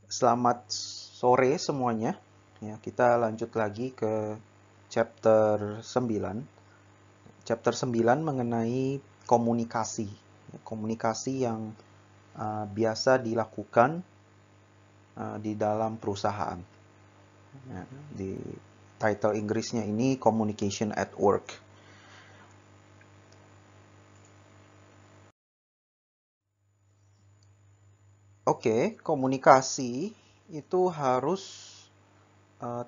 Selamat sore semuanya. Ya, kita lanjut lagi ke chapter 9. Chapter 9 mengenai komunikasi. Komunikasi yang biasa dilakukan di dalam perusahaan. Ya, di title Inggrisnya ini Communication at Work. Oke, komunikasi itu harus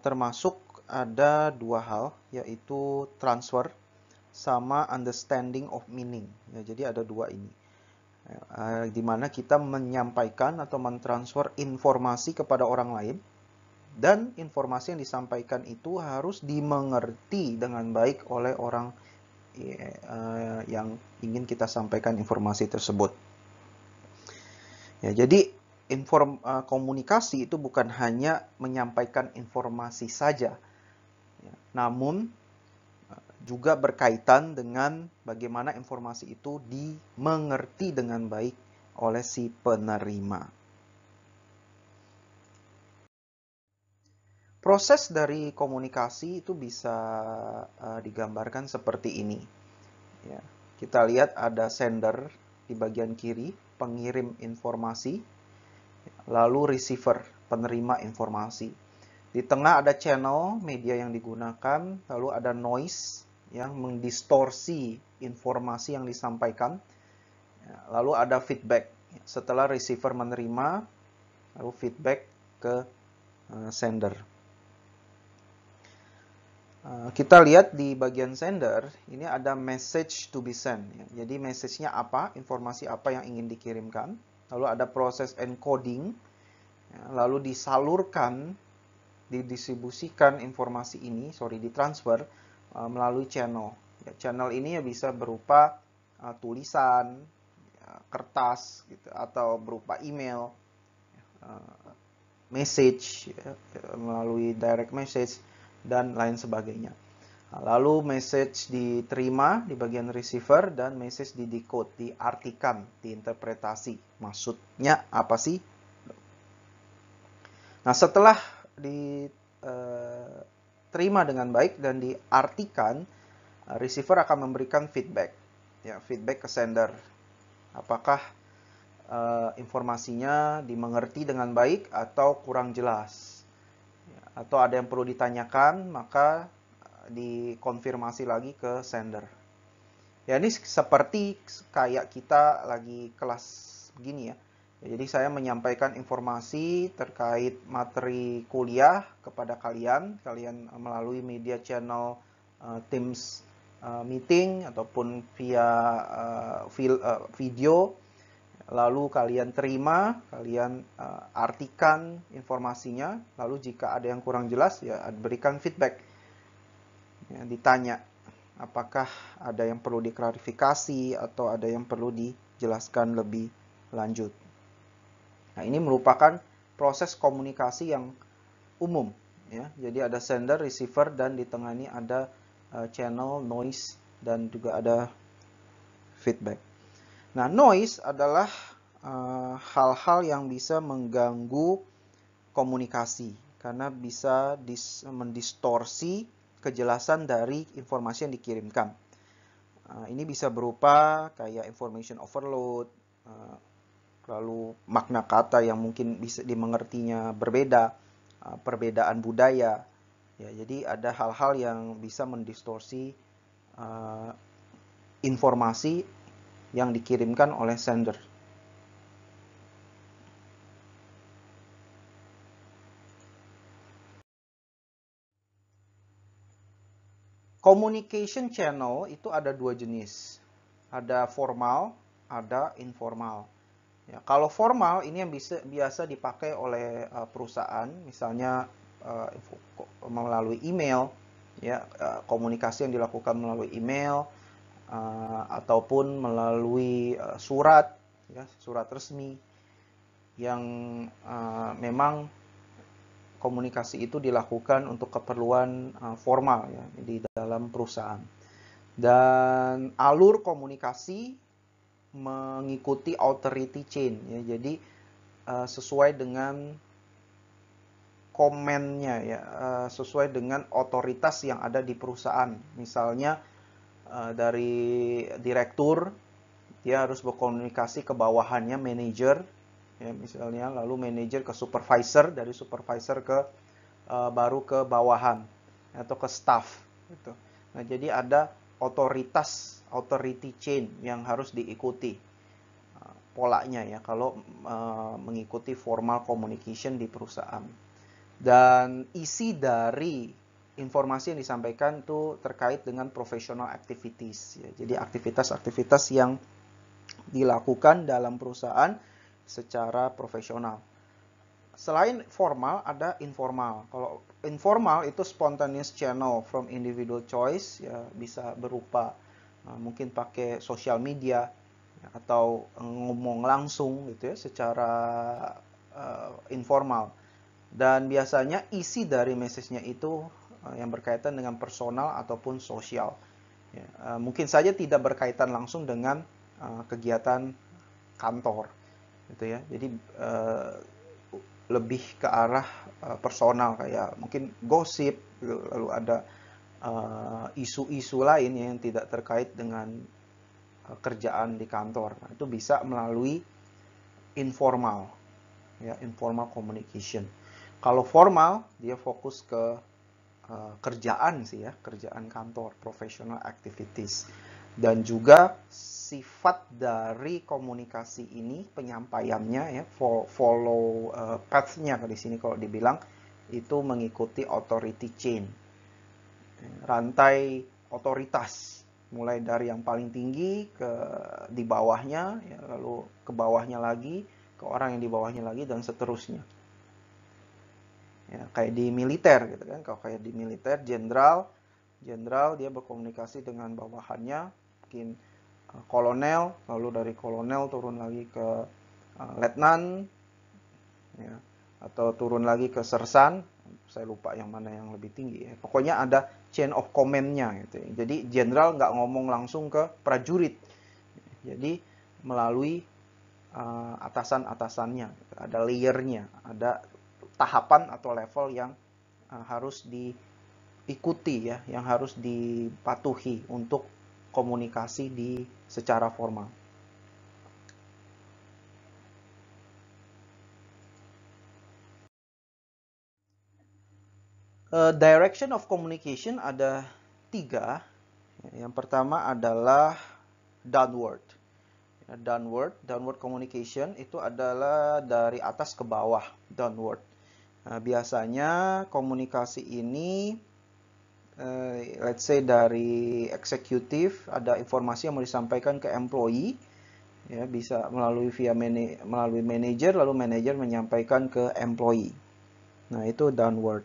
termasuk ada dua hal, yaitu transfer sama understanding of meaning. Ya, jadi ada dua ini. Di mana kita menyampaikan atau mentransfer informasi kepada orang lain, dan informasi yang disampaikan itu harus dimengerti dengan baik oleh orang yang ingin kita sampaikan informasi tersebut. Ya, jadi komunikasi itu bukan hanya menyampaikan informasi saja, ya, namun juga berkaitan dengan bagaimana informasi itu dimengerti dengan baik oleh si penerima. Proses dari komunikasi itu bisa digambarkan seperti ini. Ya, kita lihat ada sender di bagian kiri, pengirim informasi, lalu receiver, penerima informasi. Di tengah ada channel media yang digunakan, lalu ada noise yang mendistorsi informasi yang disampaikan, lalu ada feedback. Setelah receiver menerima, lalu feedback ke sender. Kita lihat di bagian sender, ini ada message to be sent. Jadi message-nya apa, informasi apa yang ingin dikirimkan. Lalu ada proses encoding, lalu disalurkan, didistribusikan informasi ini, ditransfer melalui channel. Channel ini ya bisa berupa tulisan, kertas, gitu, atau berupa email, message, melalui direct message, dan lain sebagainya. Lalu message diterima di bagian receiver dan message di decode, diartikan, diinterpretasi. Maksudnya apa sih? Nah, setelah diterima dengan baik dan diartikan, receiver akan memberikan feedback. Ya, feedback ke sender. Apakah informasinya dimengerti dengan baik atau kurang jelas? Atau ada yang perlu ditanyakan, maka dikonfirmasi lagi ke sender. Ya, ini seperti kayak kita lagi kelas begini ya. Jadi saya menyampaikan informasi terkait materi kuliah kepada kalian melalui media channel Teams meeting ataupun via video. Lalu kalian terima, kalian artikan informasinya, lalu jika ada yang kurang jelas, ya berikan feedback. Ya, ditanya, apakah ada yang perlu diklarifikasi atau ada yang perlu dijelaskan lebih lanjut. Nah, ini merupakan proses komunikasi yang umum. Ya. Jadi ada sender, receiver, dan di tengah ini ada channel, noise, dan juga ada feedback. Nah, noise adalah hal-hal yang bisa mengganggu komunikasi karena bisa mendistorsi kejelasan dari informasi yang dikirimkan. Ini bisa berupa kayak information overload, lalu makna kata yang mungkin bisa dimengertinya berbeda, perbedaan budaya. Ya, jadi ada hal-hal yang bisa mendistorsi informasi yang dikirimkan oleh sender. Communication channel itu ada dua jenis. Ada formal, ada informal. Ya, kalau formal ini yang biasa dipakai oleh perusahaan, misalnya melalui email, ya, komunikasi yang dilakukan melalui email ataupun melalui surat, ya, surat resmi yang memang komunikasi itu dilakukan untuk keperluan formal ya di dalam perusahaan. Dan alur komunikasi mengikuti authority chain ya. Jadi sesuai dengan komennya ya, sesuai dengan otoritas yang ada di perusahaan. Misalnya dari direktur, dia harus berkomunikasi ke bawahannya, manajer, ya misalnya, lalu manajer ke supervisor, dari supervisor ke baru ke bawahan atau ke staff gitu. Nah, jadi ada otoritas, authority chain yang harus diikuti polanya ya kalau mengikuti formal communication di perusahaan. Dan isi dari informasi yang disampaikan itu terkait dengan professional activities ya. Jadi aktivitas-aktivitas yang dilakukan dalam perusahaan secara profesional. Selain formal, ada informal. Kalau informal itu spontaneous channel from individual choice, ya bisa berupa mungkin pakai sosial media ya, atau ngomong langsung gitu ya, secara informal. Dan biasanya isi dari message-nya itu yang berkaitan dengan personal ataupun sosial. Ya, mungkin saja tidak berkaitan langsung dengan kegiatan kantor, gitu ya. Jadi lebih ke arah personal, kayak mungkin gosip, lalu ada isu-isu lain yang tidak terkait dengan kerjaan di kantor. Nah, itu bisa melalui informal, ya, informal communication. Kalau formal, dia fokus ke kerjaan sih ya, kerjaan kantor, professional activities. Dan juga sifat dari komunikasi ini, penyampaiannya ya, follow path-nya di sini kalau dibilang itu mengikuti authority chain, rantai otoritas, mulai dari yang paling tinggi ke di bawahnya, ya, lalu ke bawahnya lagi, ke orang yang di bawahnya lagi, dan seterusnya. Ya, kayak di militer gitu kan, kalau kayak di militer, jenderal dia berkomunikasi dengan bawahannya, mungkin kolonel, lalu dari kolonel turun lagi ke letnan, ya, atau turun lagi ke sersan, saya lupa yang mana yang lebih tinggi ya. Pokoknya ada chain of command-nya gitu ya. Jadi jenderal nggak ngomong langsung ke prajurit, jadi melalui atasan-atasannya, ada layer-nya, ada tahapan atau level yang harus diikuti ya, yang harus dipatuhi untuk komunikasi secara formal. Direction of communication ada 3. Yang pertama adalah downward. Downward communication itu adalah dari atas ke bawah, downward. Nah, biasanya komunikasi ini, let's say dari eksekutif, ada informasi yang mau disampaikan ke employee, ya bisa melalui melalui manajer, lalu manajer menyampaikan ke employee. Nah, itu downward.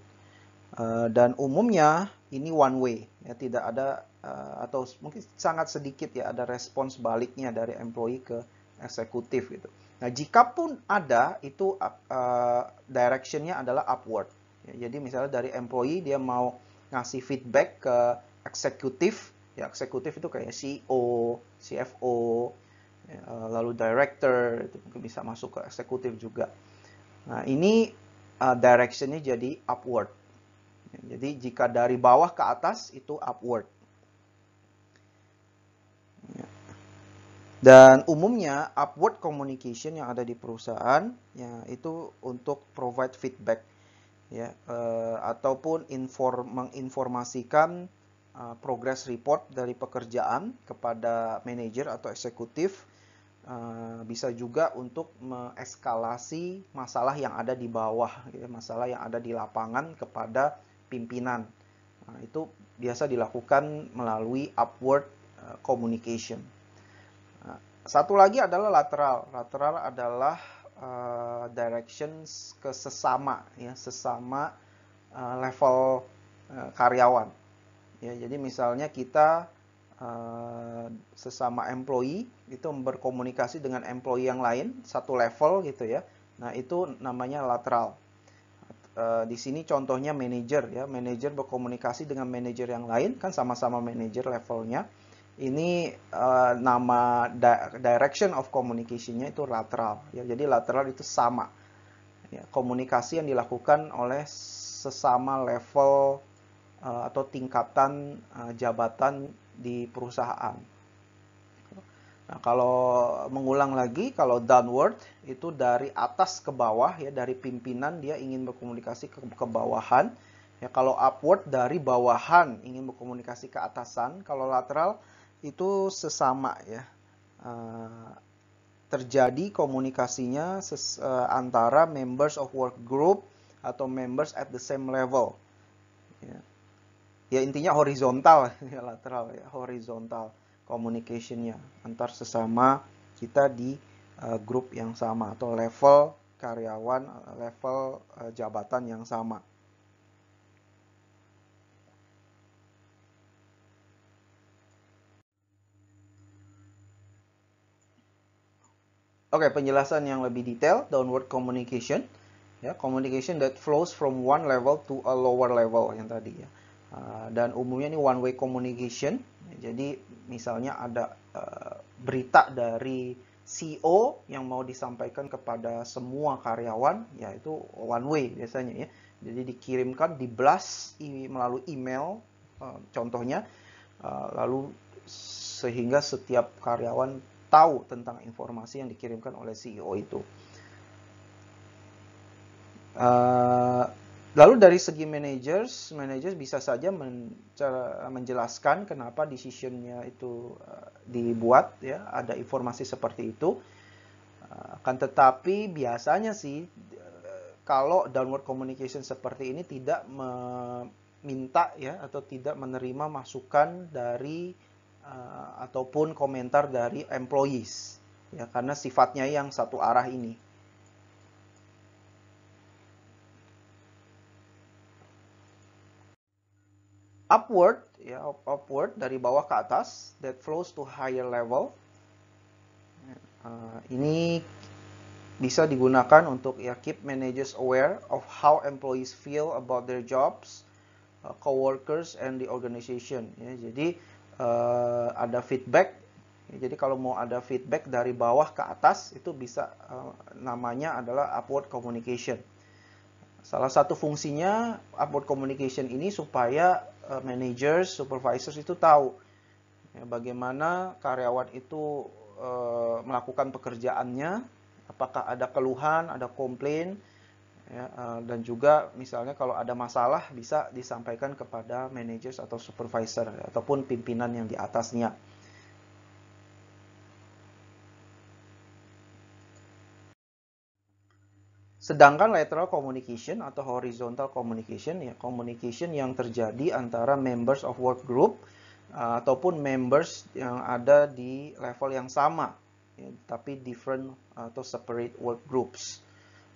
Dan umumnya ini one way, ya tidak ada atau mungkin sangat sedikit ya ada respons baliknya dari employee ke eksekutif gitu. Nah, jika pun ada, itu directionnya adalah upward. Ya, jadi misalnya dari employee dia mau ngasih feedback ke eksekutif, ya eksekutif itu kayak CEO, CFO, ya, lalu director, itu mungkin bisa masuk ke eksekutif juga. Nah, ini directionnya jadi upward. Jadi jika dari bawah ke atas itu upward. Dan umumnya upward communication yang ada di perusahaan ya itu untuk provide feedback ya, ataupun menginformasikan progress report dari pekerjaan kepada manajer atau eksekutif. Bisa juga untuk mengeskalasi masalah yang ada di bawah, ya, masalah yang ada di lapangan kepada pimpinan. Nah, itu biasa dilakukan melalui upward communication. Nah, satu lagi adalah lateral. Lateral adalah directions ke sesama, ya, sesama level karyawan. Ya, jadi misalnya kita sesama employee itu berkomunikasi dengan employee yang lain satu level gitu ya. Nah, itu namanya lateral. Di sini contohnya manajer ya, manajer berkomunikasi dengan manajer yang lain kan sama-sama manajer levelnya. Ini nama direction of communication-nya itu lateral ya. Jadi lateral itu sama ya, komunikasi yang dilakukan oleh sesama level atau tingkatan jabatan di perusahaan. Nah, kalau mengulang lagi, kalau downward itu dari atas ke bawah ya, dari pimpinan dia ingin berkomunikasi ke bawahan. Ya, kalau upward dari bawahan ingin berkomunikasi ke atasan. Kalau lateral itu sesama ya. Terjadi komunikasinya antara members of work group atau members at the same level. Ya, ya intinya horizontal ya, lateral ya, horizontal communication-nya antar sesama kita di grup yang sama atau level karyawan, level jabatan yang sama. Oke, penjelasan yang lebih detail, downward communication. Ya, communication that flows from one level to a lower level yang tadi ya. Dan umumnya ini one way communication. Jadi misalnya ada berita dari CEO yang mau disampaikan kepada semua karyawan, yaitu one way biasanya ya. Jadi dikirimkan, di-blast melalui email, contohnya, lalu sehingga setiap karyawan tahu tentang informasi yang dikirimkan oleh CEO itu. Lalu dari segi managers bisa saja menjelaskan kenapa decision-nya itu dibuat, ya, ada informasi seperti itu. Akan tetapi biasanya sih kalau downward communication seperti ini tidak meminta ya atau tidak menerima masukan dari ataupun komentar dari employees, ya, karena sifatnya yang satu arah ini. Upward, ya, upward dari bawah ke atas, that flows to higher level. Ini bisa digunakan untuk ya keep managers aware of how employees feel about their jobs, coworkers, and the organization. Ya, jadi ada feedback. Ya, jadi kalau mau ada feedback dari bawah ke atas itu bisa namanya adalah upward communication. Salah satu fungsinya upward communication ini supaya managers, supervisors itu tahu ya, bagaimana karyawan itu melakukan pekerjaannya, apakah ada keluhan, ada komplain, ya, dan juga misalnya kalau ada masalah bisa disampaikan kepada managers atau supervisor ataupun pimpinan yang di atasnya. Sedangkan lateral communication atau horizontal communication, ya, communication yang terjadi antara members of work group ataupun members yang ada di level yang sama, ya, tapi different atau separate work groups.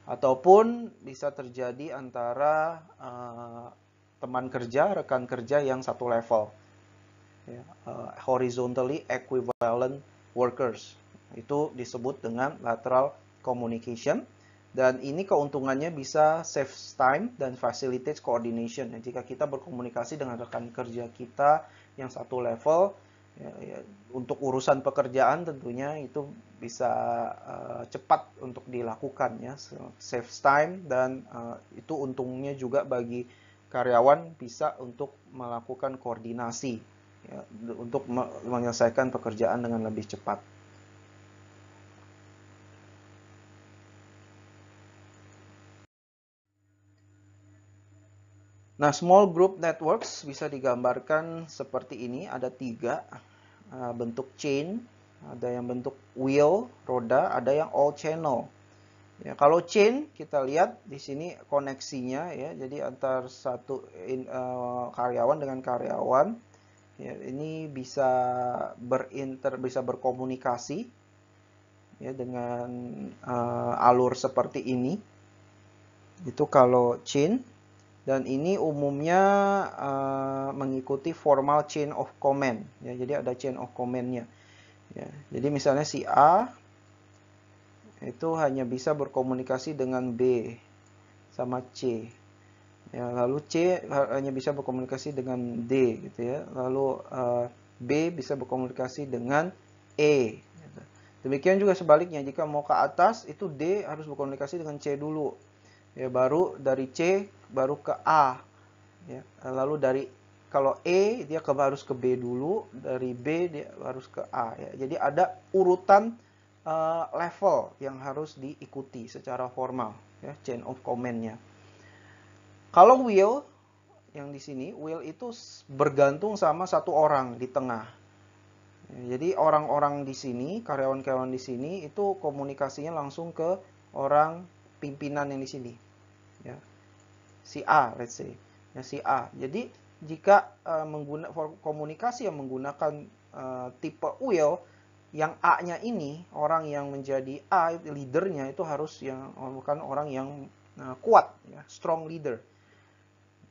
Ataupun bisa terjadi antara teman kerja, rekan kerja yang satu level, ya, horizontally equivalent workers. Itu disebut dengan lateral communication. Dan ini keuntungannya bisa save time dan facilitate coordination. Ya, jika kita berkomunikasi dengan rekan kerja kita yang satu level, ya, untuk urusan pekerjaan tentunya itu bisa cepat untuk dilakukan, ya, save time, dan itu untungnya juga bagi karyawan bisa untuk melakukan koordinasi, ya, untuk menyelesaikan pekerjaan dengan lebih cepat. Nah, small group networks bisa digambarkan seperti ini. Ada 3 bentuk chain, ada yang bentuk wheel, roda, ada yang all channel. Ya, kalau chain kita lihat di sini koneksinya, ya, jadi antar satu karyawan dengan karyawan, ya, ini bisa bisa berkomunikasi, ya, dengan alur seperti ini. Itu kalau chain. Dan ini umumnya mengikuti formal chain of command. Ya, jadi ada chain of command-nya. Ya, jadi misalnya si A itu hanya bisa berkomunikasi dengan B sama C. Ya, lalu C hanya bisa berkomunikasi dengan D, gitu ya. Lalu B bisa berkomunikasi dengan E. Gitu. Demikian juga sebaliknya, jika mau ke atas itu D harus berkomunikasi dengan C dulu. ya baru dari C baru ke A, ya. Lalu dari kalau E dia harus ke B dulu, dari B dia harus ke A, ya. Jadi ada urutan level yang harus diikuti secara formal, ya, chain of command-nya. Kalau will yang di sini, will itu bergantung sama satu orang di tengah. Jadi orang-orang di sini, karyawan-karyawan di sini itu komunikasinya langsung ke orang pimpinan yang di sini, ya. Si A, let's say, ya, si A. Jadi jika komunikasi yang menggunakan tipe will, yang A-nya ini orang yang menjadi A, leadernya itu harus yang bukan orang yang kuat, ya, strong leader.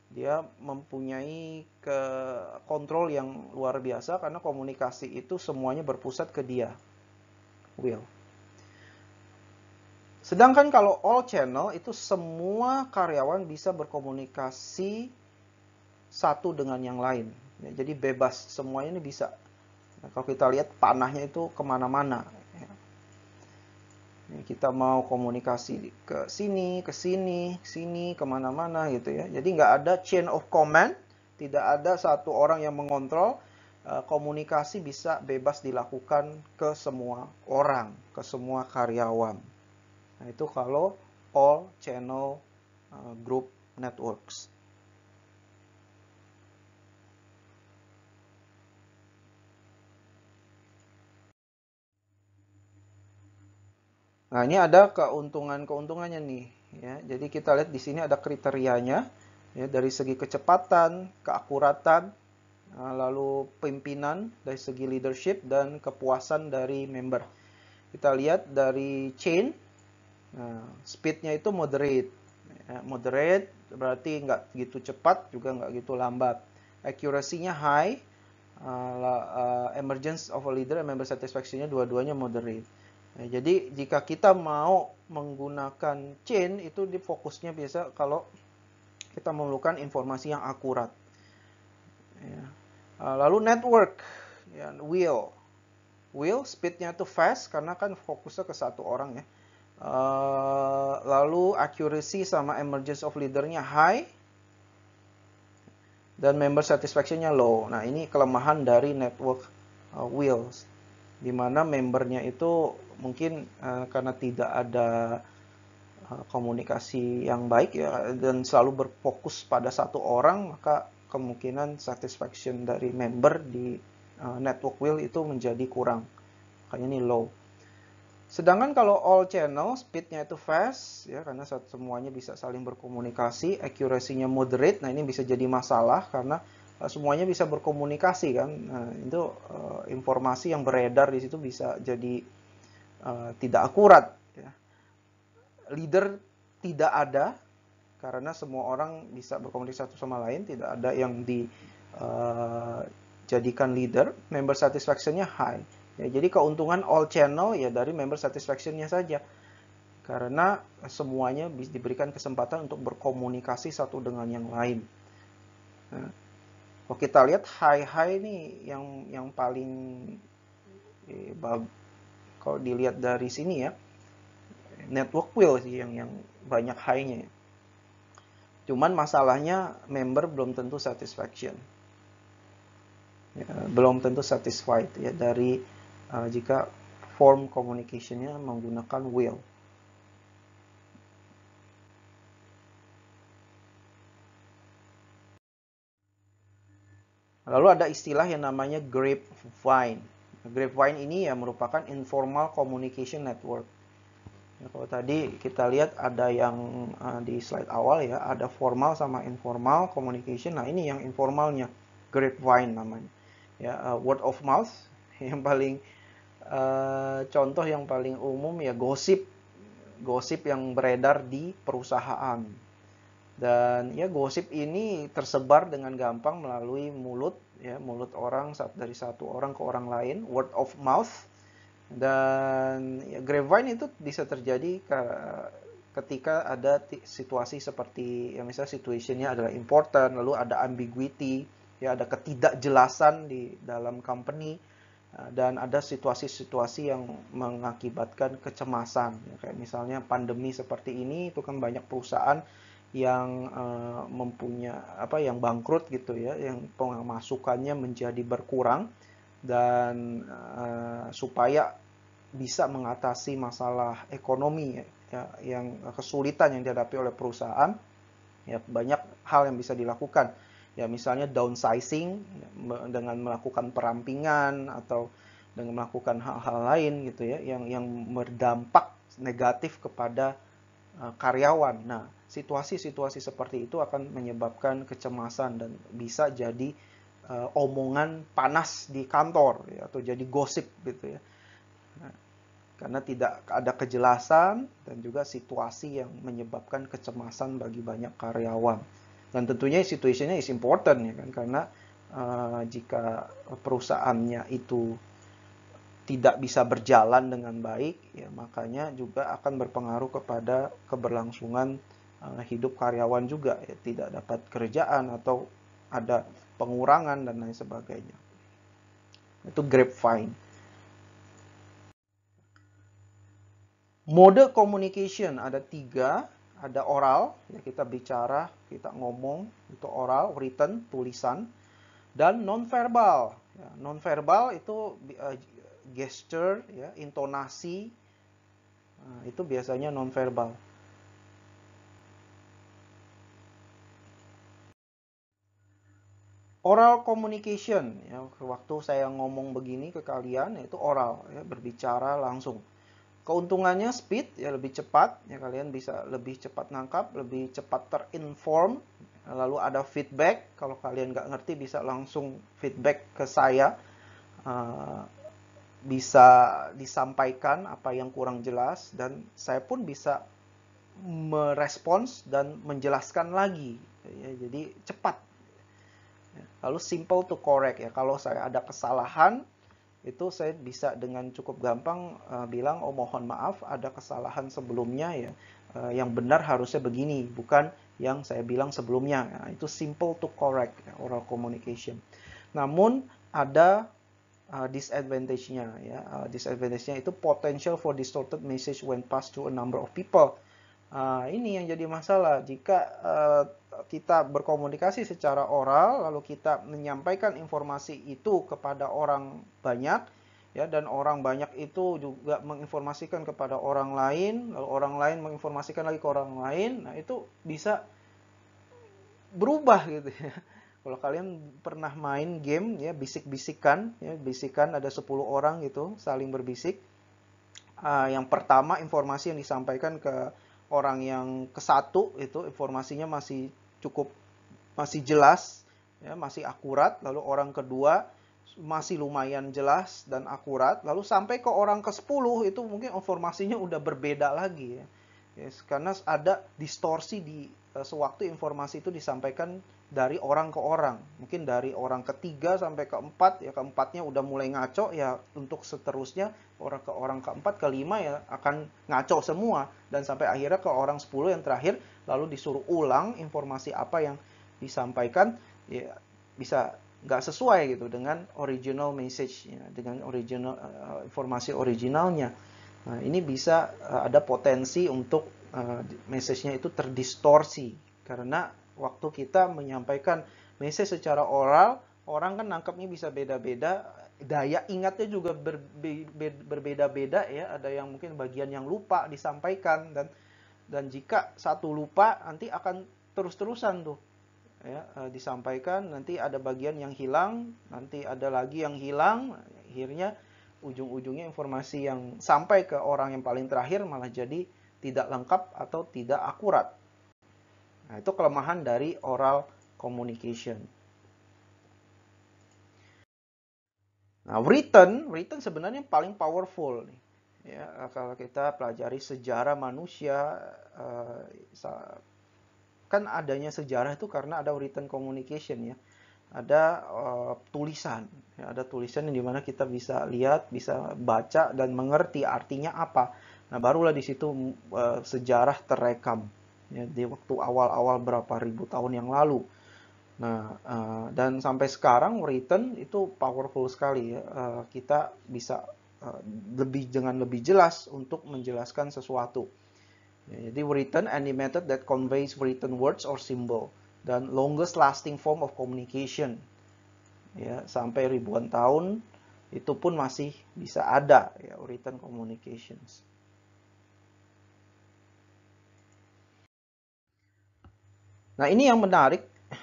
Dia mempunyai kontrol yang luar biasa karena komunikasi itu semuanya berpusat ke dia, will. Sedangkan kalau all channel itu semua karyawan bisa berkomunikasi satu dengan yang lain, ya, jadi bebas, semuanya ini bisa. Nah, kalau kita lihat panahnya itu kemana-mana, ya. Kita mau komunikasi ke sini, ke sini, sini, kemana-mana gitu, ya. Jadi nggak ada chain of command, tidak ada satu orang yang mengontrol. Komunikasi bisa bebas dilakukan ke semua orang, ke semua karyawan. Nah, itu kalau all channel group networks. Nah, ini ada keuntungan-keuntungannya nih, ya. Jadi kita lihat di sini ada kriterianya, ya, dari segi kecepatan, keakuratan, lalu pimpinan dari segi leadership dan kepuasan dari member. Kita lihat dari chain, speednya itu moderate. Ya, moderate berarti nggak gitu cepat juga nggak gitu lambat. Accuracy-nya high, emergence of a leader and member satisfaction-nya dua-duanya moderate. Nah, jadi jika kita mau menggunakan chain itu di fokusnya biasa kalau kita memerlukan informasi yang akurat. Ya. Lalu network, ya, will speednya itu fast karena kan fokusnya ke satu orang, ya. Lalu accuracy sama emergence of leader-nya high dan member satisfaction-nya low. Nah, ini kelemahan dari network wills, di mana membernya itu mungkin karena tidak ada komunikasi yang baik, ya, dan selalu berfokus pada satu orang, maka kemungkinan satisfaction dari member di network will itu menjadi kurang. Makanya ini low. Sedangkan kalau all channel, speednya itu fast, ya, karena semuanya bisa saling berkomunikasi, accuracy-nya moderate. Nah, ini bisa jadi masalah karena semuanya bisa berkomunikasi, kan. Nah, itu informasi yang beredar di situ bisa jadi tidak akurat, ya. Leader tidak ada karena semua orang bisa berkomunikasi satu sama lain, tidak ada yang dijadikan leader. Member satisfaction-nya high. Ya, jadi keuntungan all channel ya dari member satisfaction-nya saja. Karena semuanya diberikan kesempatan untuk berkomunikasi satu dengan yang lain. Nah, kalau kita lihat high ini yang paling kalau dilihat dari sini, ya, network will sih yang banyak high-nya. Cuman masalahnya member belum tentu satisfaction. Ya, belum tentu satisfied, ya, dari jika form communication-nya menggunakan will. Lalu ada istilah yang namanya grapevine. Grapevine ini ya merupakan informal communication network. Ya, kalau tadi kita lihat ada yang di slide awal, ya, ada formal sama informal communication. Nah, ini yang informalnya, grapevine namanya. Ya, word of mouth yang paling contoh yang paling umum, ya, gosip yang beredar di perusahaan. Dan ya gosip ini tersebar dengan gampang melalui mulut, ya, mulut orang dari satu orang ke orang lain, word of mouth. Dan ya, grapevine itu bisa terjadi ketika ada situasi seperti yang misalnya situationnya adalah important, lalu ada ambiguity, ya, ada ketidakjelasan di dalam company. Dan ada situasi-situasi yang mengakibatkan kecemasan. Ya, kayak misalnya pandemi seperti ini, itu kan banyak perusahaan yang yang bangkrut gitu ya, yang pemasukannya menjadi berkurang, dan supaya bisa mengatasi masalah ekonomi ya, yang kesulitan yang dihadapi oleh perusahaan, ya banyak hal yang bisa dilakukan. Ya misalnya downsizing dengan melakukan perampingan atau dengan melakukan hal-hal lain gitu ya, yang berdampak negatif kepada karyawan. Nah, situasi-situasi seperti itu akan menyebabkan kecemasan dan bisa jadi omongan panas di kantor ya, atau jadi gosip gitu ya. Nah, karena tidak ada kejelasan dan juga situasi yang menyebabkan kecemasan bagi banyak karyawan. Dan tentunya situationnya is important ya kan, karena jika perusahaannya itu tidak bisa berjalan dengan baik, ya makanya juga akan berpengaruh kepada keberlangsungan hidup karyawan juga, ya, tidak dapat kerjaan atau ada pengurangan dan lain sebagainya. Itu grapevine. Mode communication ada 3, ada oral, ya kita bicara, kita ngomong, itu oral, written, tulisan, dan nonverbal. Ya, nonverbal itu gesture, ya, intonasi, nah, itu biasanya nonverbal. Oral communication, ya, waktu saya ngomong begini ke kalian, itu oral, ya, berbicara langsung. Keuntungannya speed, ya lebih cepat, ya kalian bisa lebih cepat nangkap, lebih cepat terinform, lalu ada feedback, kalau kalian nggak ngerti bisa langsung feedback ke saya, bisa disampaikan apa yang kurang jelas, dan saya pun bisa merespons dan menjelaskan lagi, ya, jadi cepat. Lalu simple to correct, ya kalau saya ada kesalahan, itu saya bisa dengan cukup gampang bilang, oh mohon maaf ada kesalahan sebelumnya ya, yang benar harusnya begini, bukan yang saya bilang sebelumnya. Nah, itu simple to correct, ya, oral communication. Namun ada disadvantage-nya ya. Disadvantage-nya itu potential for distorted message when passed to a number of people. Ini yang jadi masalah jika kita berkomunikasi secara oral, lalu kita menyampaikan informasi itu kepada orang banyak, ya, dan orang banyak itu juga menginformasikan kepada orang lain, lalu orang lain menginformasikan lagi ke orang lain. Nah, itu bisa berubah gitu ya. Kalau kalian pernah main game ya, bisik-bisikan, ya, bisikan ada 10 orang gitu saling berbisik. Yang pertama informasi yang disampaikan ke orang yang ke-1 itu informasinya masih jelas, ya, masih akurat. Lalu orang kedua masih lumayan jelas dan akurat. Lalu sampai ke orang ke-10 itu mungkin informasinya udah berbeda lagi ya. Yes, karena ada distorsi di sewaktu informasi itu disampaikan dari orang ke orang. Mungkin dari orang ketiga sampai keempat, ya keempatnya udah mulai ngaco, ya untuk seterusnya orang keempat, kelima ya akan ngaco semua. Dan sampai akhirnya ke orang 10 yang terakhir, lalu disuruh ulang informasi apa yang disampaikan, ya bisa nggak sesuai gitu dengan original message, ya, dengan original informasi originalnya. Nah, ini bisa ada potensi untuk message-nya itu terdistorsi. Karena waktu kita menyampaikan message secara oral, orang kan nangkepnya bisa beda-beda, daya ingatnya juga berbeda-beda ya. Ada yang mungkin bagian yang lupa disampaikan, dan jika satu lupa nanti akan terus-terusan tuh ya, disampaikan, nanti ada bagian yang hilang, nanti ada lagi yang hilang, akhirnya ujung-ujungnya informasi yang sampai ke orang yang paling terakhir malah jadi tidak lengkap atau tidak akurat. Nah, itu kelemahan dari oral communication. Nah, written sebenarnya paling powerful nih. Ya, kalau kita pelajari sejarah manusia, kan adanya sejarah itu karena ada written communication ya. Ada tulisan, ya, ada tulisan yang dimana kita bisa lihat, bisa baca dan mengerti artinya apa. Nah, barulah di situ sejarah terekam ya, di waktu awal-awal berapa ribu tahun yang lalu. Nah, dan sampai sekarang written itu powerful sekali ya. Kita bisa eh, dengan lebih jelas untuk menjelaskan sesuatu. Ya, jadi written any method that conveys written words or symbol dan longest lasting form of communication. Ya, sampai ribuan tahun itu pun masih bisa ada ya written communications. Nah, ini yang menarik.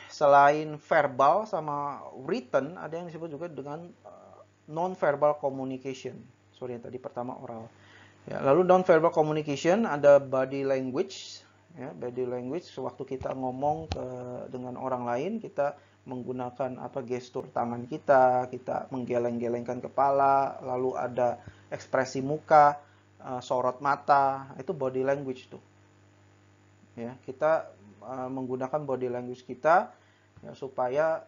Selain verbal sama written, ada yang disebut juga dengan non-verbal communication. Sorry, yang tadi pertama oral. Ya, lalu non-verbal communication ada body language. Ya, body language sewaktu kita ngomong dengan orang lain, kita menggunakan apa gestur tangan kita, kita menggeleng-gelengkan kepala, lalu ada ekspresi muka, sorot mata, itu body language tuh. Ya, kita menggunakan body language kita ya, supaya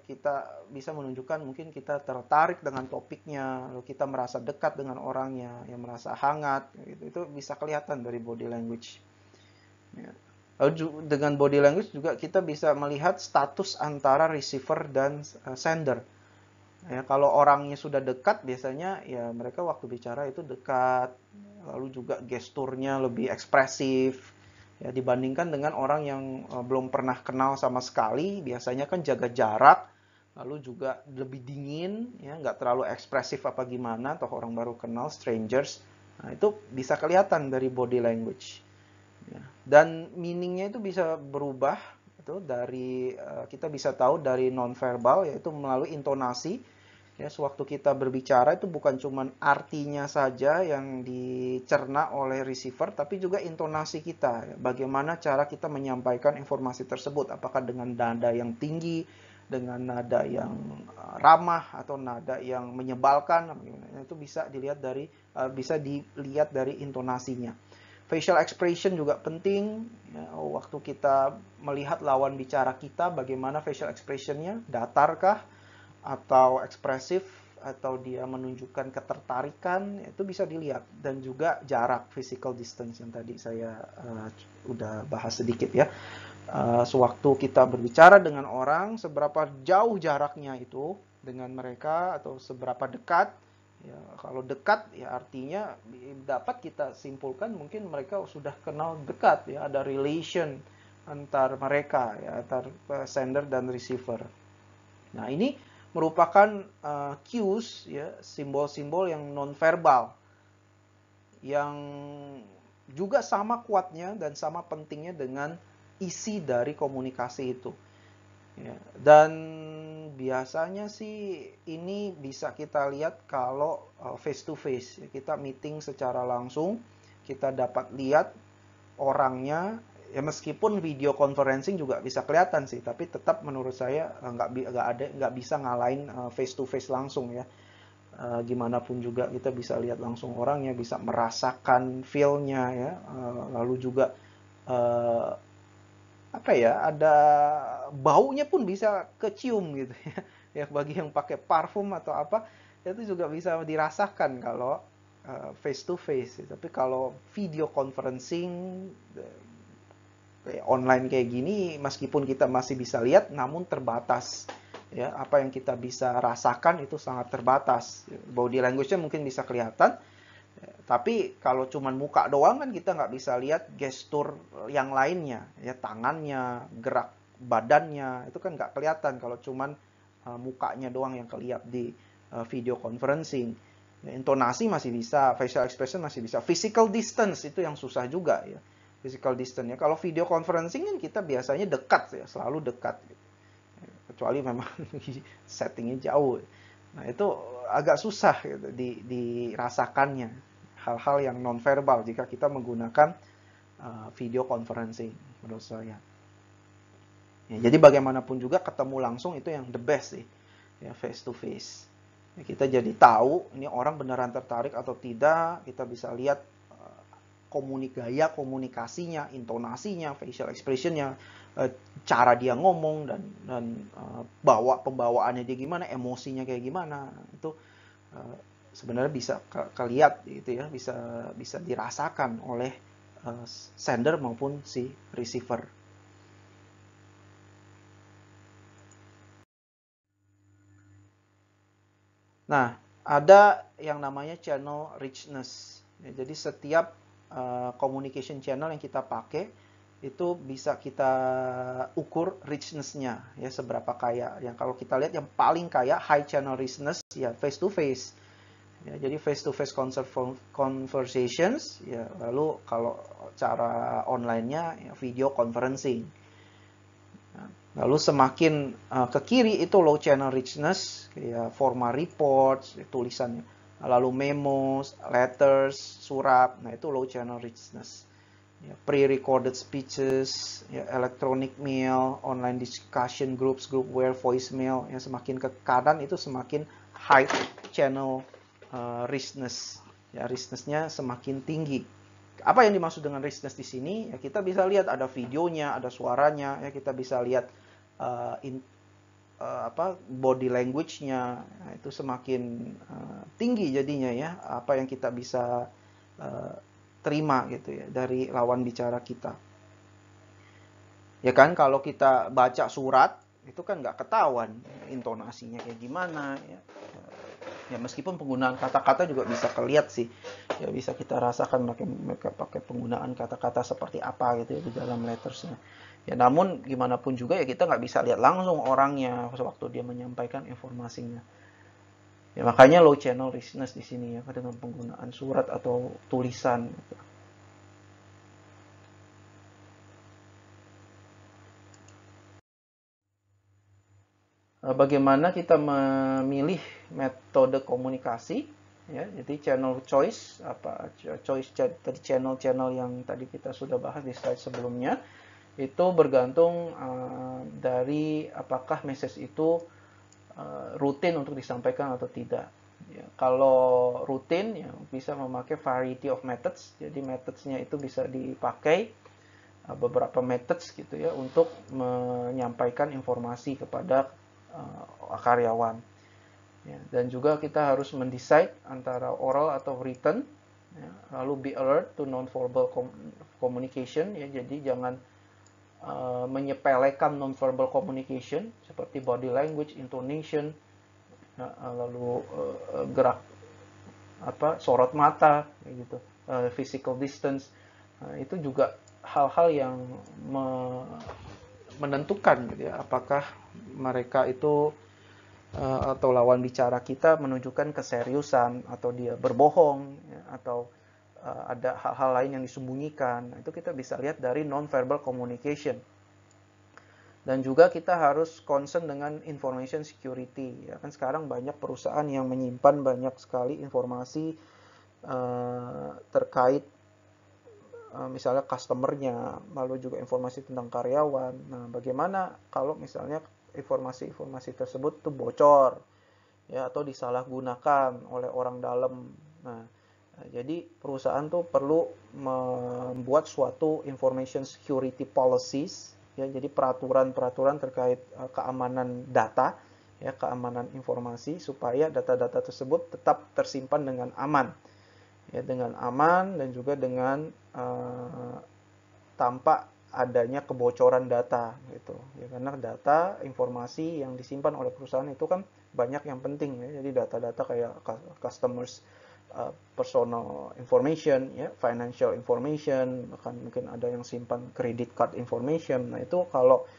kita bisa menunjukkan mungkin kita tertarik dengan topiknya, lalu kita merasa dekat dengan orangnya, yang merasa hangat, gitu. Itu bisa kelihatan dari body language. Ya. Lalu dengan body language juga kita bisa melihat status antara receiver dan sender. Ya, kalau orangnya sudah dekat, biasanya ya mereka waktu bicara itu dekat, lalu juga gesturnya lebih ekspresif. Ya, dibandingkan dengan orang yang belum pernah kenal sama sekali, biasanya kan jaga jarak, lalu juga lebih dingin, ya nggak terlalu ekspresif apa gimana, atau orang baru kenal, strangers. Nah, itu bisa kelihatan dari body language. Ya. Dan meaningnya itu bisa berubah, itu dari kita bisa tahu dari nonverbal, yaitu melalui intonasi. Ya, sewaktu kita berbicara itu bukan cuma artinya saja yang dicerna oleh receiver, tapi juga intonasi kita. Bagaimana cara kita menyampaikan informasi tersebut, apakah dengan nada yang tinggi, dengan nada yang ramah, atau nada yang menyebalkan, itu bisa dilihat dari intonasinya. Facial expression juga penting. Ya, waktu kita melihat lawan bicara kita, bagaimana facial expressionnya, datarkah atau ekspresif, atau dia menunjukkan ketertarikan, itu bisa dilihat. Dan juga jarak, physical distance yang tadi saya udah bahas sedikit ya. Sewaktu kita berbicara dengan orang, seberapa jauh jaraknya itu dengan mereka, atau seberapa dekat. Ya, kalau dekat ya artinya dapat kita simpulkan mungkin mereka sudah kenal dekat ya, ada relation antar mereka ya, antar sender dan receiver. Nah, ini merupakan cues ya, simbol-simbol yang nonverbal yang juga sama kuatnya dan sama pentingnya dengan isi dari komunikasi itu. Ya, dan biasanya sih ini bisa kita lihat kalau face to face, kita meeting secara langsung, kita dapat lihat orangnya. Ya, meskipun video conferencing juga bisa kelihatan sih, tapi tetap menurut saya nggak bisa ngalahin face to face langsung ya. Gimana pun juga kita bisa lihat langsung orangnya, bisa merasakan feel-nya ya. Lalu juga uh, apa ya, ada baunya pun bisa kecium gitu ya. Ya, bagi yang pakai parfum atau apa, itu juga bisa dirasakan kalau face to face. Tapi kalau video conferencing online kayak gini, meskipun kita masih bisa lihat, namun terbatas. Ya, apa yang kita bisa rasakan itu sangat terbatas. Body language-nya mungkin bisa kelihatan, tapi kalau cuman muka doang kan kita nggak bisa lihat gestur yang lainnya, ya tangannya, gerak badannya, itu kan nggak kelihatan kalau cuman mukanya doang yang kelihatan di video conferencing. Ya, intonasi masih bisa, facial expression masih bisa, physical distance itu yang susah juga ya. Physical distance ya. Kalau video conferencing kan kita biasanya dekat ya, selalu dekat. Gitu. Kecuali memang settingnya jauh. Nah, itu agak susah gitu, dirasakannya hal-hal yang nonverbal jika kita menggunakan video conferencing menurut saya. Ya, jadi bagaimanapun juga ketemu langsung itu yang the best sih, ya face to face. Ya, kita jadi tahu ini orang beneran tertarik atau tidak. Kita bisa lihat gaya komunikasinya, intonasinya, facial expressionnya, cara dia ngomong dan pembawaannya dia gimana, emosinya kayak gimana, itu sebenarnya bisa kelihat gitu ya, bisa dirasakan oleh sender maupun si receiver. Nah, ada yang namanya channel richness. Ya, jadi setiap communication channel yang kita pakai itu bisa kita ukur richness-nya, ya seberapa kaya. Yang kalau kita lihat yang paling kaya high channel richness ya face to face. Ya, jadi face to face conversations ya, lalu kalau cara online-nya ya, video conferencing. Lalu semakin ke kiri itu low channel richness, kayak formal reports, tulisannya. Lalu memos, letters, surat, nah itu low channel richness. Ya, pre-recorded speeches, ya, electronic mail, online discussion groups, groupware, voicemail, yang semakin ke kanan itu semakin high channel richness. Ya, richness-nya semakin tinggi. Apa yang dimaksud dengan richness di sini? Ya, kita bisa lihat ada videonya, ada suaranya, ya kita bisa lihat body language-nya. Nah, itu semakin tinggi jadinya ya, apa yang kita bisa terima gitu ya dari lawan bicara kita. Ya kan, kalau kita baca surat itu kan nggak ketahuan intonasinya kayak gimana ya. Ya meskipun penggunaan kata-kata juga bisa kelihatan sih. Ya bisa kita rasakan mereka pakai penggunaan kata-kata seperti apa gitu ya di dalam lettersnya. Ya namun gimana pun juga ya kita nggak bisa lihat langsung orangnya sewaktu dia menyampaikan informasinya. Ya makanya low channel richness di sini ya dengan penggunaan surat atau tulisan gitu. Bagaimana kita memilih metode komunikasi ya, jadi channel choice tadi channel-channel yang tadi kita sudah bahas di slide sebelumnya itu bergantung dari apakah message itu rutin untuk disampaikan atau tidak ya, kalau rutin ya bisa memakai variety of methods, jadi methodsnya itu bisa dipakai beberapa methods gitu ya untuk menyampaikan informasi kepada karyawan. Ya, dan juga kita harus mendecide antara oral atau written. Ya, lalu be alert to non-verbal communication. Ya, jadi jangan menyepelekan non-verbal communication seperti body language, intonation, lalu gerak sorot mata, gitu, physical distance. Itu juga hal-hal yang menentukan gitu ya, apakah mereka itu atau lawan bicara kita menunjukkan keseriusan atau dia berbohong ya, atau ada hal-hal lain yang disembunyikan. Nah, itu kita bisa lihat dari non-verbal communication. Dan juga kita harus concern dengan information security. Ya kan sekarang banyak perusahaan yang menyimpan banyak sekali informasi terkait misalnya customernya, lalu juga informasi tentang karyawan. Nah, bagaimana kalau misalnya informasi-informasi tersebut tuh bocor ya atau disalahgunakan oleh orang dalam. Nah, jadi perusahaan tuh perlu membuat suatu information security policies ya, jadi peraturan-peraturan terkait keamanan data ya, keamanan informasi supaya data-data tersebut tetap tersimpan dengan aman. Ya, dengan aman dan juga dengan tanpa adanya kebocoran data gitu ya, karena data informasi yang disimpan oleh perusahaan itu kan banyak yang penting ya, jadi data-data kayak customers personal information ya, financial information, bahkan mungkin ada yang simpan credit card information. Nah itu kalau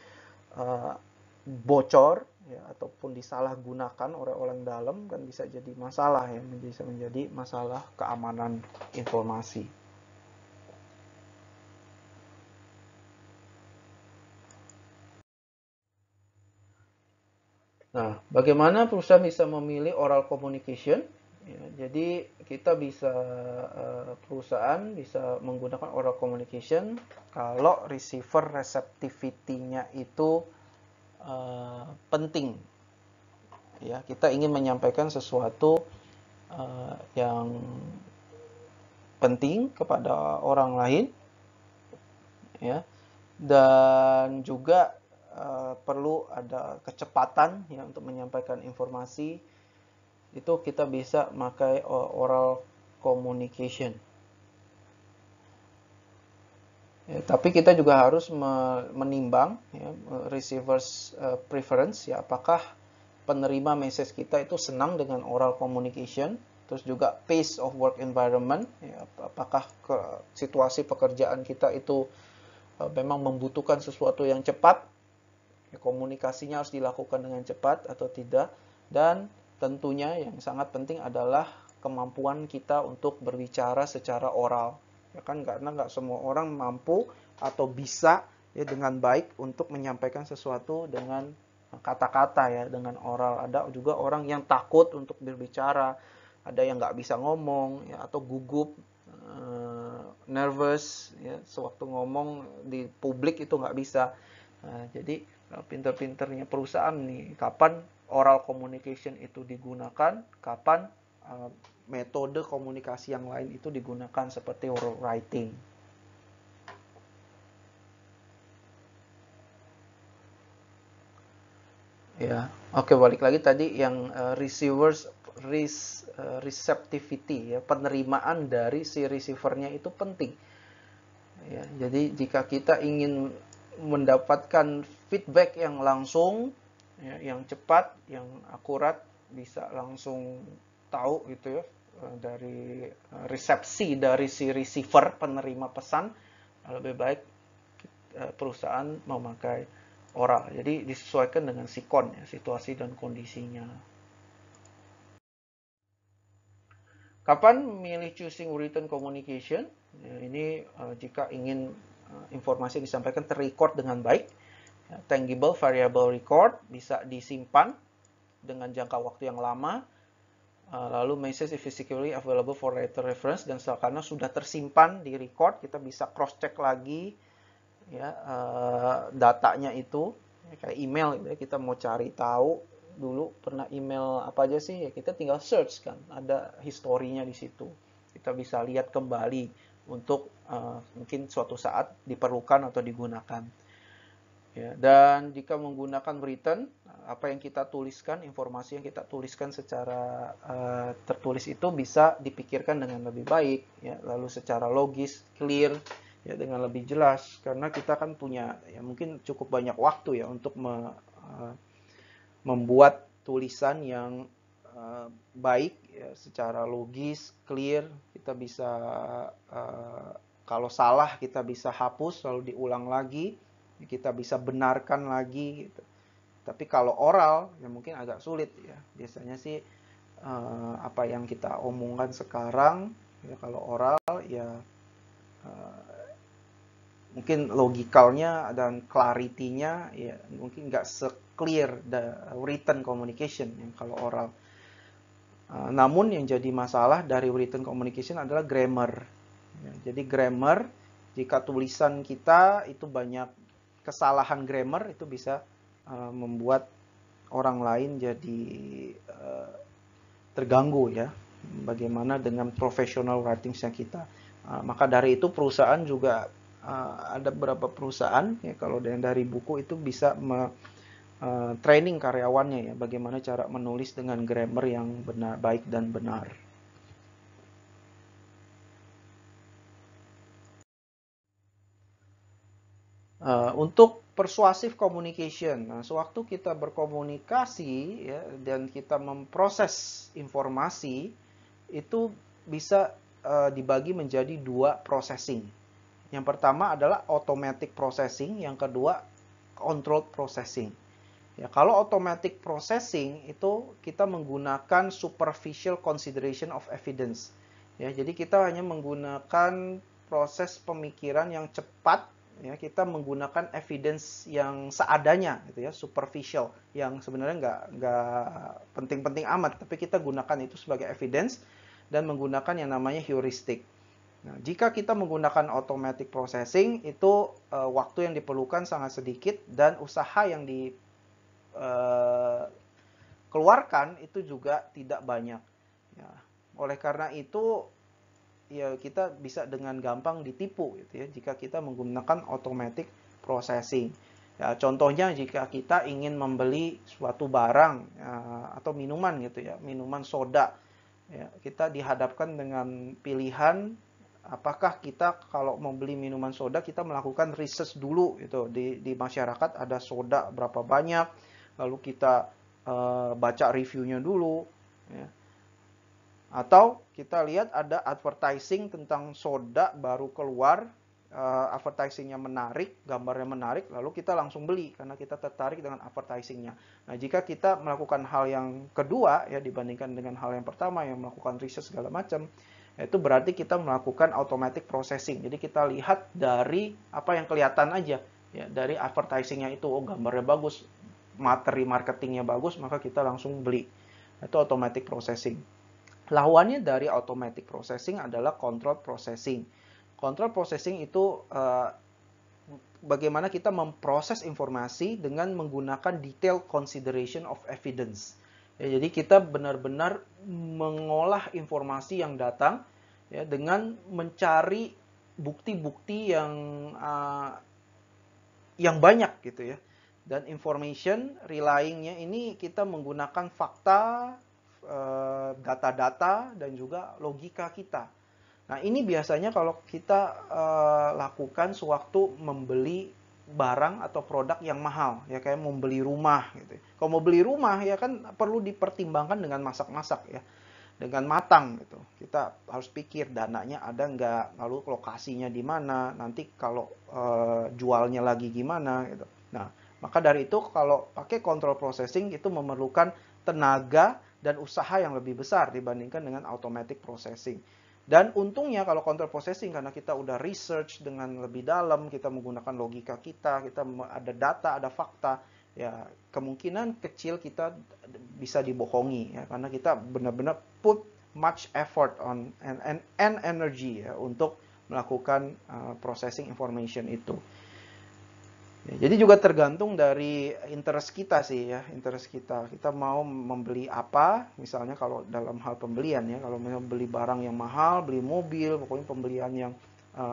bocor ya ataupun disalahgunakan oleh orang dalam kan bisa jadi masalah ya, bisa menjadi masalah keamanan informasi. Nah, bagaimana perusahaan bisa memilih oral communication? Ya, jadi kita bisa perusahaan bisa menggunakan oral communication kalau receiver receptivity-nya itu penting. Ya, kita ingin menyampaikan sesuatu yang penting kepada orang lain, ya, dan juga perlu ada kecepatan ya untuk menyampaikan informasi. Itu kita bisa pakai oral communication. Ya, tapi kita juga harus menimbang ya, receivers preference ya, apakah penerima message kita itu senang dengan oral communication. Terus juga pace of work environment, ya, apakah situasi pekerjaan kita itu memang membutuhkan sesuatu yang cepat, ya, komunikasinya harus dilakukan dengan cepat atau tidak, dan tentunya yang sangat penting adalah kemampuan kita untuk berbicara secara oral, ya kan, karena nggak semua orang mampu atau bisa ya dengan baik untuk menyampaikan sesuatu dengan kata-kata ya, dengan oral. Ada juga orang yang takut untuk berbicara, ada yang nggak bisa ngomong ya, atau gugup, nervous ya, sewaktu ngomong di publik itu nggak bisa. Jadi pinter-pinternya perusahaan nih, kapan oral communication itu digunakan, kapan metode komunikasi yang lain itu digunakan seperti oral writing. Ya, oke, balik lagi tadi yang receptivity ya, penerimaan dari si receivernya itu penting. Ya, jadi jika kita ingin mendapatkan feedback yang langsung, ya, yang cepat, yang akurat, bisa langsung tahu gitu ya dari resepsi dari si receiver penerima pesan, lebih baik perusahaan memakai oral. Jadi disesuaikan dengan sikon ya, situasi dan kondisinya. Kapan memilih choosing written communication? Ya, ini jika ingin informasi disampaikan terrecord dengan baik. Ya, tangible variable record bisa disimpan dengan jangka waktu yang lama. Lalu message is physically available for later reference, dan karena sudah tersimpan di record, kita bisa cross check lagi ya datanya itu, ya, kayak email gitu ya, kita mau cari tahu dulu pernah email apa aja sih, ya kita tinggal search kan, ada historinya di situ, kita bisa lihat kembali untuk mungkin suatu saat diperlukan atau digunakan. Ya, dan jika menggunakan written, apa yang kita tuliskan, informasi yang kita tuliskan secara tertulis itu bisa dipikirkan dengan lebih baik, ya, lalu secara logis, clear, ya, dengan lebih jelas, karena kita kan punya ya mungkin cukup banyak waktu ya untuk membuat tulisan yang baik, ya, secara logis, clear. Kita bisa kalau salah kita bisa hapus lalu diulang lagi, kita bisa benarkan lagi gitu. Tapi kalau oral ya mungkin agak sulit ya. Biasanya sih apa yang kita omongkan sekarang ya, kalau oral ya mungkin logikalnya dan clarity-nya ya mungkin nggak se-clear the written communication yang kalau oral. Namun yang jadi masalah dari written communication adalah grammar. Ya, jadi grammar, jika tulisan kita itu banyak kesalahan grammar, itu bisa membuat orang lain jadi terganggu ya. Bagaimana dengan professional writing-nya kita. Maka dari itu perusahaan juga ada beberapa perusahaan ya, kalau dari buku itu bisa training karyawannya ya, bagaimana cara menulis dengan grammar yang benar, baik dan benar. Untuk persuasive communication, nah, sewaktu kita berkomunikasi ya, dan kita memproses informasi, itu bisa dibagi menjadi dua processing. Yang pertama adalah automatic processing, yang kedua controlled processing. Ya, kalau automatic processing itu kita menggunakan superficial consideration of evidence. Ya, jadi kita hanya menggunakan proses pemikiran yang cepat. Ya, kita menggunakan evidence yang seadanya, gitu ya, superficial, yang sebenarnya nggak penting-penting amat, tapi kita gunakan itu sebagai evidence dan menggunakan yang namanya heuristik. Nah, jika kita menggunakan automatic processing, itu waktu yang diperlukan sangat sedikit dan usaha yang dikeluarkan itu juga tidak banyak. Ya, oleh karena itu, ya kita bisa dengan gampang ditipu gitu ya jika kita menggunakan automatic processing. Ya, contohnya jika kita ingin membeli suatu barang atau minuman gitu ya, minuman soda. Ya, kita dihadapkan dengan pilihan apakah kita kalau mau beli minuman soda kita melakukan research dulu gitu di masyarakat ada soda berapa banyak, lalu kita baca reviewnya dulu, ya. Atau kita lihat ada advertising tentang soda baru keluar, advertisingnya menarik, gambarnya menarik, lalu kita langsung beli karena kita tertarik dengan advertisingnya. Nah, jika kita melakukan hal yang kedua ya dibandingkan dengan hal yang pertama yang melakukan riset segala macam, itu berarti kita melakukan automatic processing. Jadi kita lihat dari apa yang kelihatan aja ya, dari advertisingnya itu, oh gambarnya bagus, materi marketingnya bagus, maka kita langsung beli. Itu automatic processing. Lawannya dari automatic processing adalah control processing. Control processing itu bagaimana kita memproses informasi dengan menggunakan detailed consideration of evidence. Ya, jadi kita benar-benar mengolah informasi yang datang ya, dengan mencari bukti-bukti yang banyak gitu ya. Dan information relyingnya ini kita menggunakan fakta, data-data, dan juga logika kita. Nah, ini biasanya kalau kita lakukan sewaktu membeli barang atau produk yang mahal, ya kayak membeli rumah gitu. Kalau mau beli rumah ya kan perlu dipertimbangkan dengan masak-masak ya, dengan matang gitu. Kita harus pikir dananya ada nggak, lalu lokasinya di mana, nanti kalau jualnya lagi gimana gitu. Nah, maka dari itu kalau pakai control processing itu memerlukan tenaga dan usaha yang lebih besar dibandingkan dengan automatic processing. Dan untungnya kalau control processing karena kita udah research dengan lebih dalam, kita menggunakan logika kita ada data, ada fakta, ya kemungkinan kecil kita bisa dibohongi ya karena kita benar-benar put much effort on and energy ya untuk melakukan processing information itu. Ya, jadi juga tergantung dari interest kita sih ya, interest kita. Kita mau membeli apa, misalnya kalau dalam hal pembelian ya, kalau misalnya beli barang yang mahal, beli mobil, pokoknya pembelian yang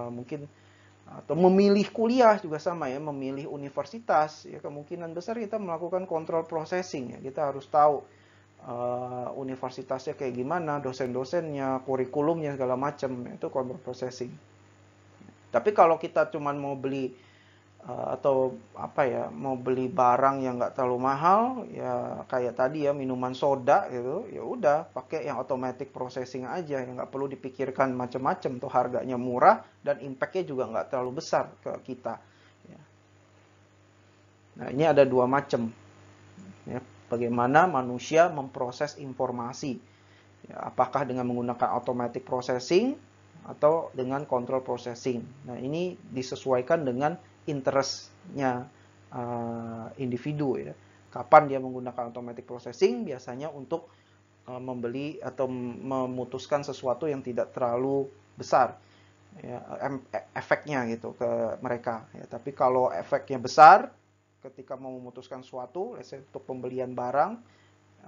mungkin atau memilih kuliah juga sama ya, memilih universitas ya kemungkinan besar kita melakukan control processing ya. Kita harus tahu universitasnya kayak gimana, dosen-dosennya, kurikulumnya segala macam, itu control processing. Tapi kalau kita cuma mau beli atau apa ya, mau beli barang yang nggak terlalu mahal ya kayak tadi ya minuman soda gitu, ya udah pakai yang automatic processing aja, yang nggak perlu dipikirkan macam-macam, tuh harganya murah dan impactnya juga nggak terlalu besar ke kita ya. Nah, ini ada dua macam ya, bagaimana manusia memproses informasi ya, apakah dengan menggunakan automatic processing atau dengan control processing. Nah, ini disesuaikan dengan interestnya individu ya. Kapan dia menggunakan automatic processing? Biasanya untuk membeli atau memutuskan sesuatu yang tidak terlalu besar ya, efeknya gitu ke mereka ya. Tapi kalau efeknya besar ketika mau memutuskan sesuatu, untuk pembelian barang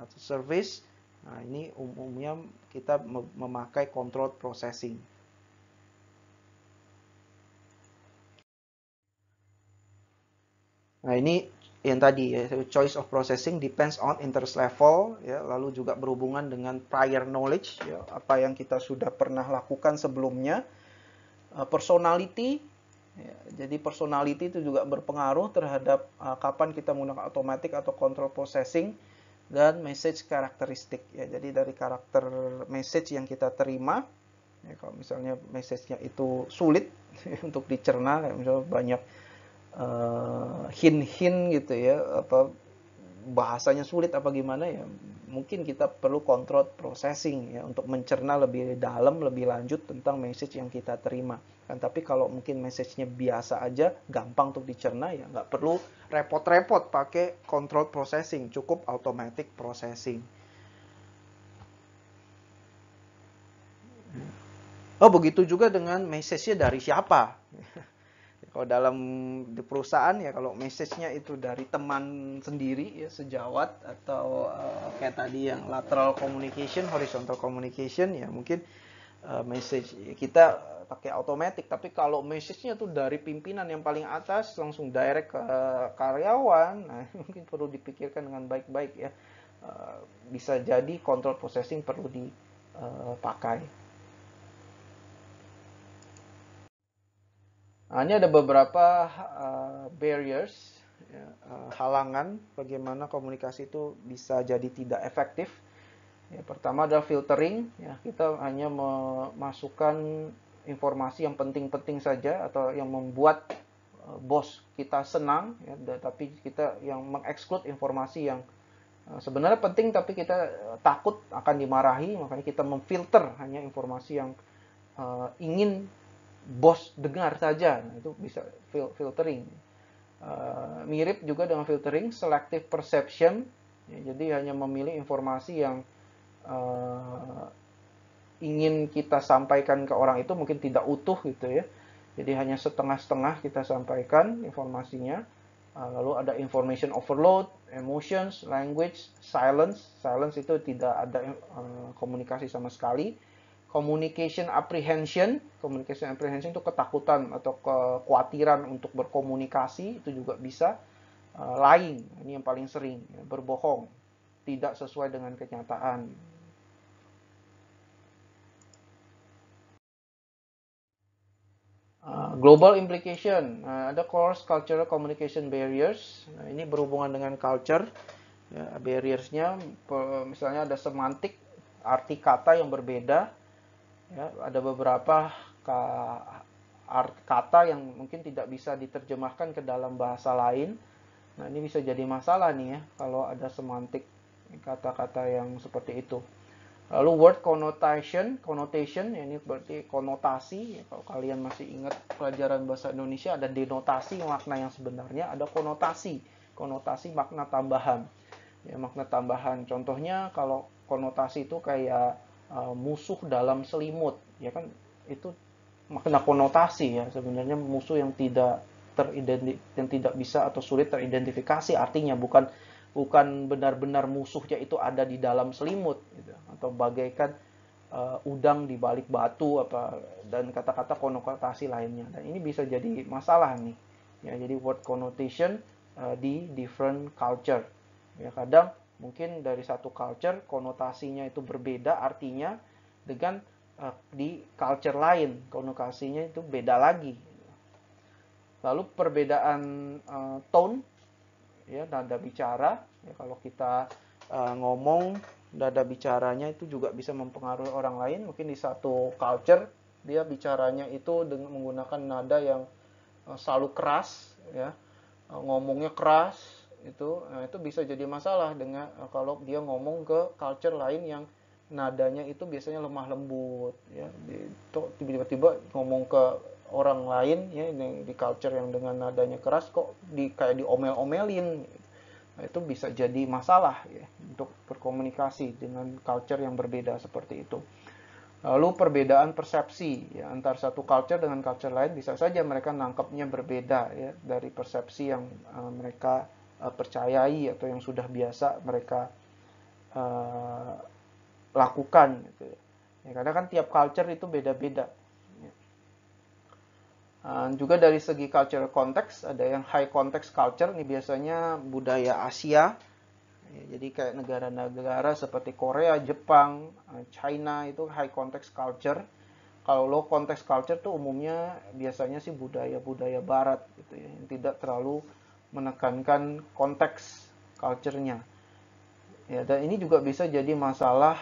atau service, nah ini umumnya kita memakai control processing. Nah, ini yang tadi ya, choice of processing depends on interest level ya, lalu juga berhubungan dengan prior knowledge ya, apa yang kita sudah pernah lakukan sebelumnya. Personality ya, jadi personality itu juga berpengaruh terhadap kapan kita menggunakan automatic atau control processing, dan message karakteristik ya. Jadi dari karakter message yang kita terima ya, kalau misalnya message-nya itu sulit untuk dicerna, kayak misalnya banyak hint-hint gitu ya, apa bahasanya sulit apa gimana ya, mungkin kita perlu control processing ya untuk mencerna lebih dalam, lebih lanjut tentang message yang kita terima kan. Tapi kalau mungkin message-nya biasa aja, gampang untuk dicerna, ya nggak perlu repot-repot pakai control processing, cukup automatic processing. Oh, begitu juga dengan message-nya dari siapa. Kalau dalam di perusahaan ya, kalau message-nya itu dari teman sendiri ya, sejawat, atau kayak tadi yang lateral communication, horizontal communication ya, mungkin message kita pakai automatic. Tapi kalau message-nya tuh dari pimpinan yang paling atas langsung direct ke karyawan, nah mungkin perlu dipikirkan dengan baik-baik ya. Bisa jadi control processing perlu dipakai. Nah, ini ada beberapa barriers ya, halangan bagaimana komunikasi itu bisa jadi tidak efektif. Ya, pertama adalah filtering, ya, kita hanya memasukkan informasi yang penting-penting saja atau yang membuat bos kita senang, ya, tapi kita yang mengeksklud informasi yang sebenarnya penting tapi kita takut akan dimarahi, makanya kita memfilter hanya informasi yang ingin bos dengar saja. Nah, itu bisa filtering. Mirip juga dengan filtering, selective perception, ya, jadi hanya memilih informasi yang ingin kita sampaikan ke orang itu mungkin tidak utuh gitu ya. Jadi hanya setengah-setengah kita sampaikan informasinya. Lalu ada information overload, emotions, language, silence. Silence itu tidak ada komunikasi sama sekali. Communication apprehension itu ketakutan atau kekhawatiran untuk berkomunikasi, itu juga bisa. Lying, ini yang paling sering, ya, berbohong, tidak sesuai dengan kenyataan. Global implication, ada cross cultural communication barriers. Nah, ini berhubungan dengan culture. Ya, barriersnya, misalnya ada semantik, arti kata yang berbeda. Ya, ada beberapa kata yang mungkin tidak bisa diterjemahkan ke dalam bahasa lain. Nah, ini bisa jadi masalah nih ya, kalau ada semantik kata-kata yang seperti itu. Lalu word connotation, ya ini berarti konotasi. Ya, kalau kalian masih ingat pelajaran bahasa Indonesia, ada denotasi makna yang sebenarnya, ada konotasi makna tambahan. Ya, makna tambahan. Contohnya kalau konotasi itu kayak musuh dalam selimut, ya kan itu makna konotasi ya, sebenarnya musuh yang tidak bisa atau sulit teridentifikasi artinya, bukan benar-benar musuhnya itu ada di dalam selimut gitu, atau bagaikan udang di balik batu dan kata-kata konotasi lainnya. Dan ini bisa jadi masalah nih. Ya, jadi word connotation di different culture. Ya, kadang mungkin dari satu culture konotasinya itu berbeda artinya, dengan di culture lain konotasinya itu beda lagi. Lalu perbedaan tone, ya, nada bicara, ya, kalau kita ngomong, nada bicaranya itu juga bisa mempengaruhi orang lain. Mungkin di satu culture dia bicaranya itu dengan menggunakan nada yang selalu keras, ya, ngomongnya keras itu. Nah, itu bisa jadi masalah dengan kalau dia ngomong ke culture lain yang nadanya itu biasanya lemah lembut, ya, tiba-tiba ngomong ke orang lain ya di culture yang dengan nadanya keras kok kayak diomel-omelin. Nah, itu bisa jadi masalah ya untuk berkomunikasi dengan culture yang berbeda seperti itu. Lalu perbedaan persepsi ya, antar satu culture dengan culture lain bisa saja mereka nangkepnya berbeda ya dari persepsi yang mereka percayai atau yang sudah biasa mereka lakukan gitu ya. Karena kan tiap culture itu beda-beda. Juga dari segi cultural context, ada yang high context culture, ini biasanya budaya Asia. Ya, jadi kayak negara-negara seperti Korea, Jepang, China itu high context culture. Kalau low context culture tuh umumnya biasanya sih budaya-budaya barat gitu ya, yang tidak terlalu menekankan konteks culture-nya. Ya, dan ini juga bisa jadi masalah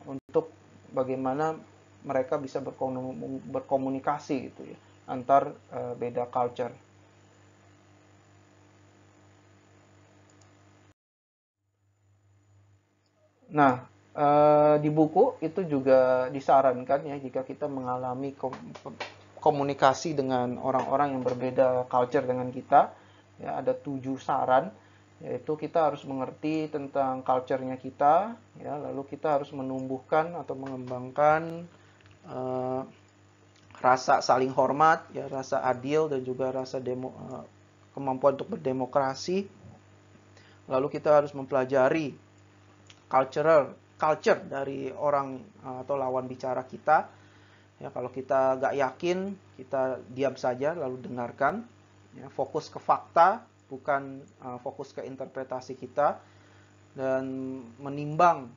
untuk bagaimana mereka bisa berkomunikasi gitu ya antar beda culture. Nah, di buku itu juga disarankan ya jika kita mengalami komunikasi dengan orang-orang yang berbeda culture dengan kita, ya ada 7 saran, yaitu kita harus mengerti tentang culture-nya kita, ya lalu kita harus menumbuhkan atau mengembangkan rasa saling hormat, ya rasa adil dan juga rasa kemampuan untuk berdemokrasi. Lalu kita harus mempelajari culture dari orang atau lawan bicara kita. Ya, kalau kita nggak yakin, kita diam saja lalu dengarkan. Ya, fokus ke fakta, bukan fokus ke interpretasi kita, dan menimbang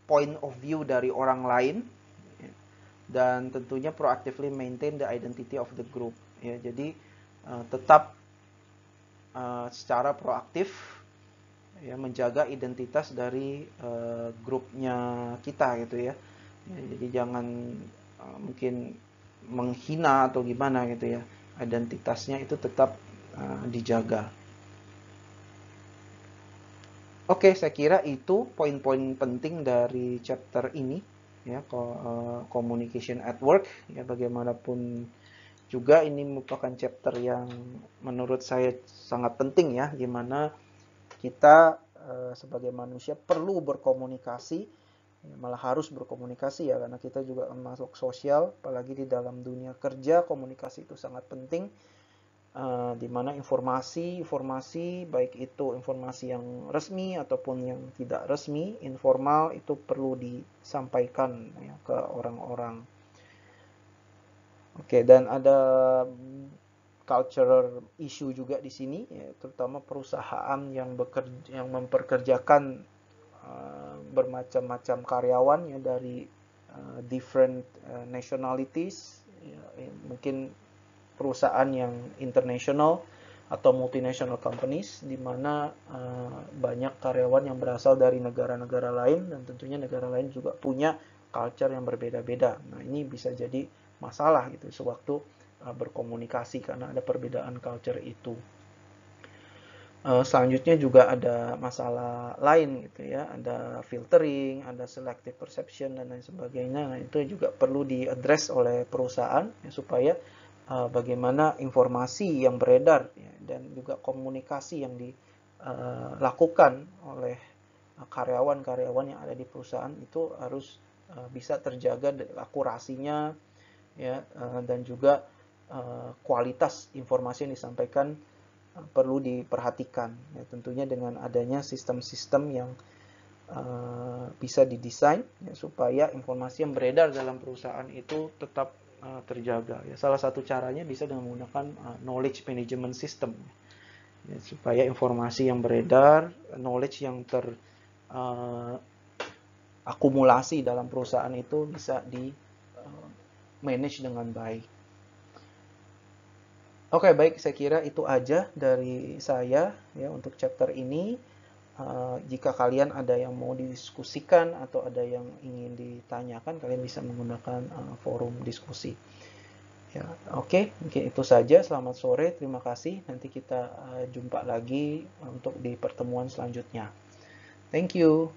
point of view dari orang lain, dan tentunya proactively maintain the identity of the group. Ya, jadi tetap secara proaktif ya menjaga identitas dari grupnya kita gitu ya. Jadi jangan mungkin menghina atau gimana gitu ya. Identitasnya itu tetap dijaga. Oke, saya kira itu poin-poin penting dari chapter ini ya, communication at work ya. Bagaimanapun juga ini merupakan chapter yang menurut saya sangat penting ya, gimana kita sebagai manusia perlu berkomunikasi, malah harus berkomunikasi ya, karena kita juga masuk sosial, apalagi di dalam dunia kerja komunikasi itu sangat penting. Di mana informasi baik itu informasi yang resmi ataupun yang tidak resmi, informal, itu perlu disampaikan ya, ke orang-orang. Oke, dan ada cultural issue juga di sini, ya, terutama perusahaan yang memperkerjakan bermacam-macam karyawan ya, dari different nationalities, ya, mungkin perusahaan yang international atau multinational companies, di mana banyak karyawan yang berasal dari negara-negara lain, dan tentunya negara lain juga punya culture yang berbeda-beda. Nah, ini bisa jadi masalah gitu sewaktu berkomunikasi karena ada perbedaan culture itu. Selanjutnya juga ada masalah lain gitu ya, ada filtering, ada selective perception dan lain sebagainya. Nah, itu juga perlu diaddress oleh perusahaan ya, supaya bagaimana informasi yang beredar ya, dan juga komunikasi yang dilakukan oleh karyawan-karyawan yang ada di perusahaan itu harus bisa terjaga akurasinya ya, dan juga kualitas informasi yang disampaikan perlu diperhatikan ya, tentunya dengan adanya sistem-sistem yang bisa didesain ya, supaya informasi yang beredar dalam perusahaan itu tetap terjaga ya. Salah satu caranya bisa dengan menggunakan knowledge management system ya, supaya informasi yang beredar, knowledge yang akumulasi dalam perusahaan itu bisa di manage dengan baik. Oke, baik, saya kira itu aja dari saya ya untuk chapter ini. Jika kalian ada yang mau didiskusikan atau ada yang ingin ditanyakan, kalian bisa menggunakan forum diskusi. Ya, oke, mungkin itu saja. Selamat sore, terima kasih. Nanti kita jumpa lagi untuk di pertemuan selanjutnya. Thank you.